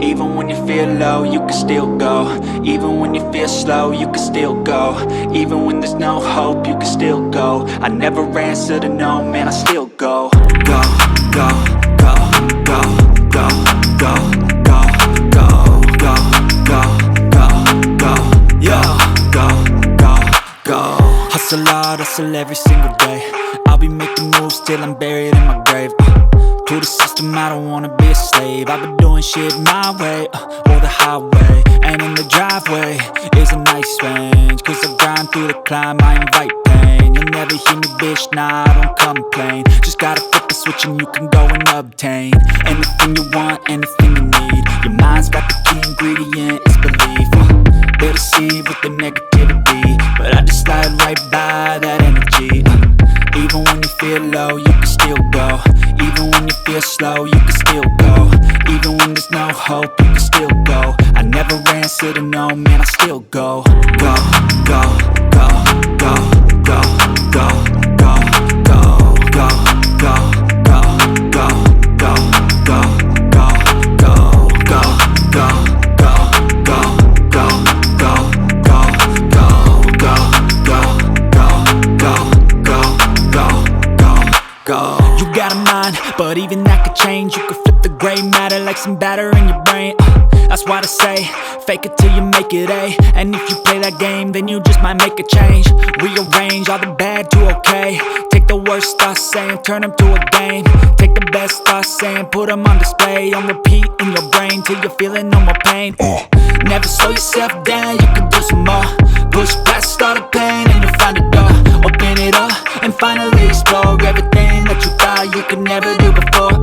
Even when you feel low, you can still go. Even when you feel slow, you can still go. Even when there's no hope, you can still go. I never answer to no, man, I still go. Go, go, go, go, go, go, go, go, go, go, go, go, yo, go, go, go. Hustle hard, hustle every single day. I'll be making moves till I'm buried in my grave. To the system, I don't wanna be a slave. I've been doing shit my way, or the highway. And in the driveway is a nice range. Cause I grind through the climb, I invite pain. You'll never hear me, bitch, nah, I don't complain. Just gotta flip the switch and you can go and obtain anything you want, anything you need. Your mind's got the key ingredient, it's belief. They deceive with the negativity, but I just slide right by that energy. Even when you feel low, you can still go. Even when you feel slow, you can still go. Even when there's no hope, you can still go. I never answer to no, man, I still go. Go, go, go, go, go, go, go, go, go, go, go, go, go, go, go, go, go, go, go, go. You got a mind, but even that could change. You could flip the gray matter like some batter in your brain. That's why they say, fake it till you make it A. And if you play that game, then you just might make a change. Rearrange all the bad to okay. Take the worst thoughts saying, turn them to a game. Take the best thoughts saying, put them on display. On repeat in your brain till you're feeling no more pain. Never slow yourself down, you can do some more. Push past all the pain and you'll find a door. Open it up and finally explore everything that you thought you could never do before.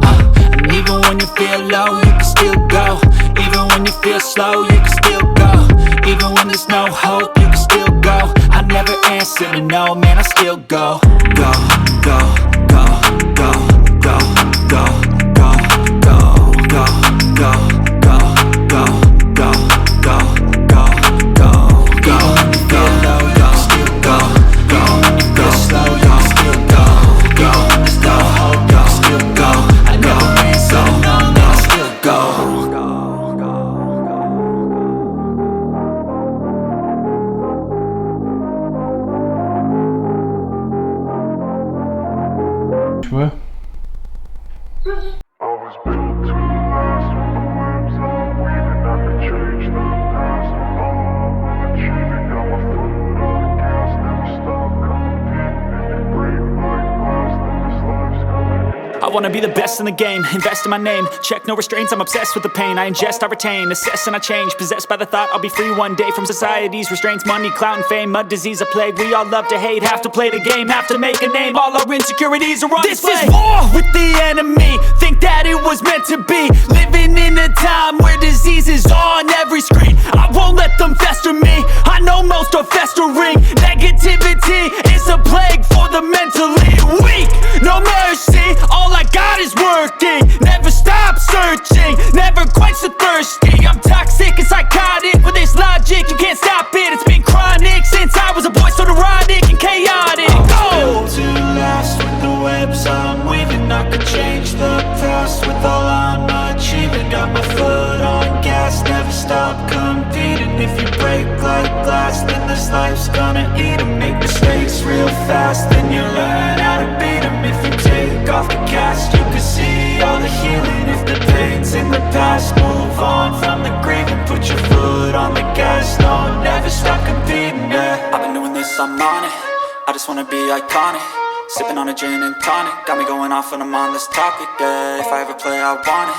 And even when you feel low, you can still go. Even when you feel slow, you can still go. Even when there's no hope, you can still go. I never answer to no, man, I still go. Go, go, go, go, go, go, go, go, go, go, go, go, go, go, go, go, go. Even when you feel low, you can still go. Even when you feel slow, you can still go. Even when there's no hope, you can still go. I never answer to no, man, I still go. Ouais. I wanna be the best in the game, invest in my name. Check no restraints, I'm obsessed with the pain. I ingest, I retain, assess and I change. Possessed by the thought I'll be free one day from society's restraints. Money, clout and fame, mud, disease, a plague. We all love to hate, have to play the game, have to make a name. All our insecurities are on display. This is war with the enemy, think that it was meant to be. Living in a time where disease is on every screen. I won't let them fester me, I know most are festering. Negativity is a plague for the mentally weak. No mercy, all I got is working. Never stop searching, never quite so thirsty. I'm toxic and psychotic, with this logic you can't stop it. It's been chronic since I was a boy, so neurotic and chaotic. Go! To last with the webs I'm weaving, I could change the past with all I'm achieving. Got my foot on gas, never stop competing. If you break like glass, then this life's gonna eat 'em. Make mistakes real fast, then you learn how to beat 'em. If you take off the cast, you can see all the healing. If the pain's in the past, move on from the grave and put your foot on the gas. No, never stop competing, yeah. I've been doing this, I'm on it. I just wanna be iconic. Sipping on a gin and tonic, got me going off when I'm on this topic, yeah. If I ever play, I want it.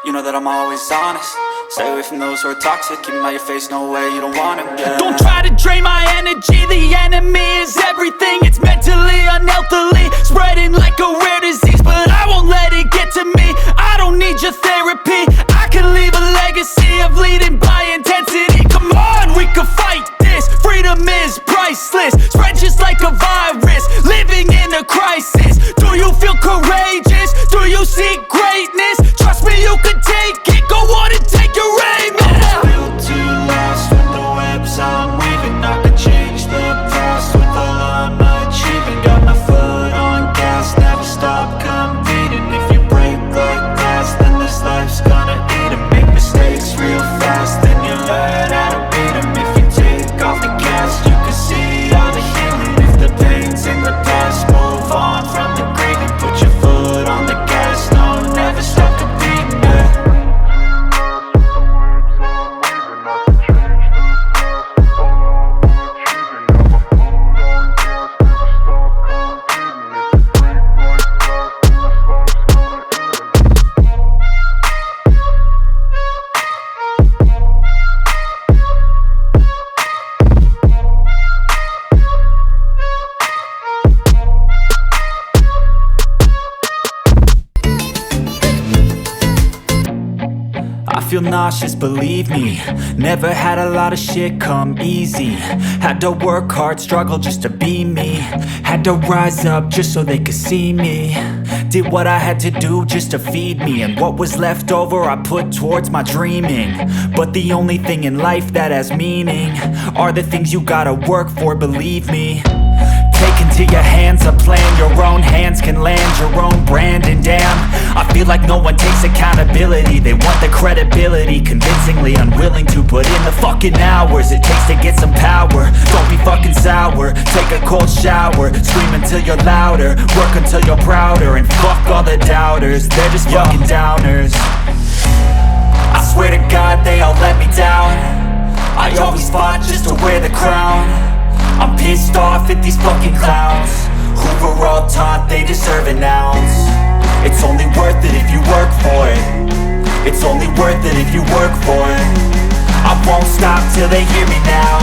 You know that I'm always honest. Stay away from those who are toxic. Keep them out your face, no way, you don't want them, yeah. Don't try to drain my energy. The enemy is everything. It's mentally, unhealthily, spreading like a rare disease. But I won't let it get to me. I don't need your therapy. I can leave a legacy of leading by intensity. Come on, we can fight this. Freedom is priceless. Spread just like a virus. Living in a crisis. Do you feel courageous? Do you seek greatness? Trust me, you can take it. Go on and take your aim. I'm built to last with the webs I'm weaving. I could change the past with all I'm achieving. Got my foot on gas, never stop competing. If you break like glass, then this life's gonna feel nauseous, believe me. Never had a lot of shit come easy. Had to work hard, struggle just to be me. Had to rise up just so they could see me. Did what I had to do just to feed me, and what was left over I put towards my dreaming. But the only thing in life that has meaning are the things you gotta work for, believe me. Take into your hands a plan, your own hands can land your own brand. And damn, I feel like no one takes accountability. They want the credibility, convincingly unwilling to put in the fucking hours it takes to get some power. Don't be fucking sour, take a cold shower. Scream until you're louder, work until you're prouder. And fuck all the doubters, they're just fucking downers. I swear to God they all let me down. I always fought just to wear the crown. I'm pissed off at these fucking clowns who were all taught they deserve an ounce. It's only worth it if you work for it. It's only worth it if you work for it. I won't stop till they hear me now.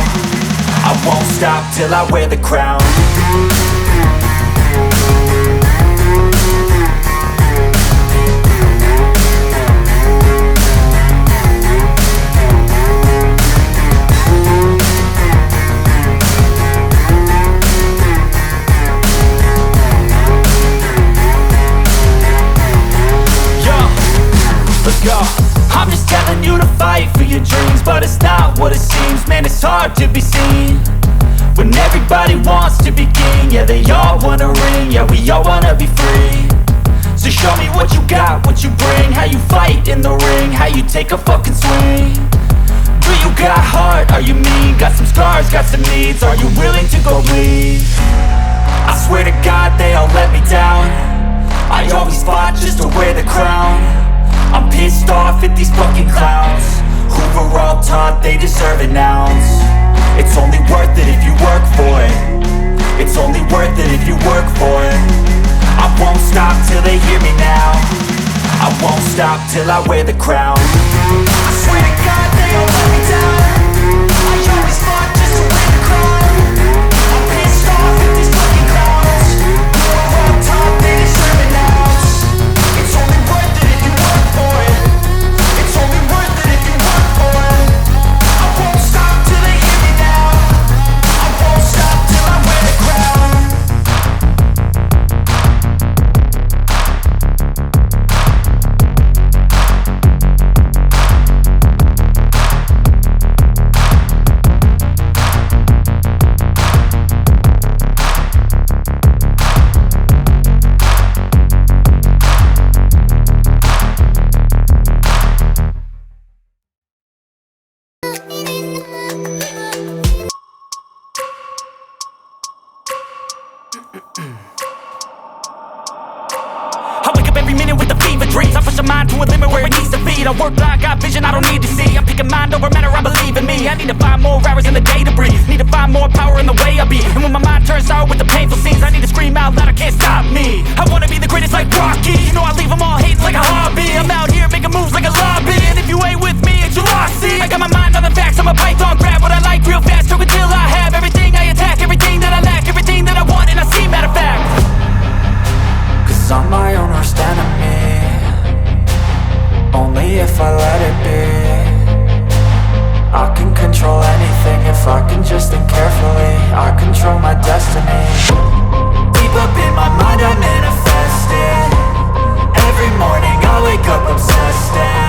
I won't stop till I wear the crown. Let's go. I'm just telling you to fight for your dreams, but it's not what it seems. Man, it's hard to be seen when everybody wants to be king. Yeah, they all wanna ring, yeah, we all wanna be free. So show me what you got, what you bring, how you fight in the ring, how you take a fucking swing. Do you got heart, are you mean? Got some scars, got some needs, are you willing to go bleed? I swear to God they all let me down. I always fought just to wear the crown. I'm pissed off at these fucking clowns who were all taught they deserve an ounce. It's only worth it if you work for it. It's only worth it if you work for it. I won't stop till they hear me now. I won't stop till I wear the crown. I swear to God they all let me down. I always fought just to wear the crown. I'm pissed off at these fucking clowns who were all taught they deserve an ounce. It's only worth it if you work for it. It's only worth it if you work for it. I won't stop till they hear me now. I won't stop till I wear the crown. I wake up every minute with the fever dreams. I push my mind to a limit where it needs to be. I work blind, got vision I don't need to see. I'm picking mind over matter, I believe in me. I need to find more hours in the day to breathe. Need to find more power in the way I be. And when my mind turns sour with the painful scenes, I need to scream out loud, I can't stop me. I wanna be the greatest like Rocky. You know I leave them all hating like a hobby. I'm out here making moves like a lobby. And if you ain't with me, it's your loss, see. I got my mind on the facts, I'm a python. Grab what I like real fast, took until I have everything I attack. Everything that I lack, everything that I want, and I see, matter of fact. Cause I'm my own worst enemy. Only if I let it be. I can control anything if I can just think carefully. I control my destiny. Deep up in my mind I manifest it. Every morning I wake up obsessed and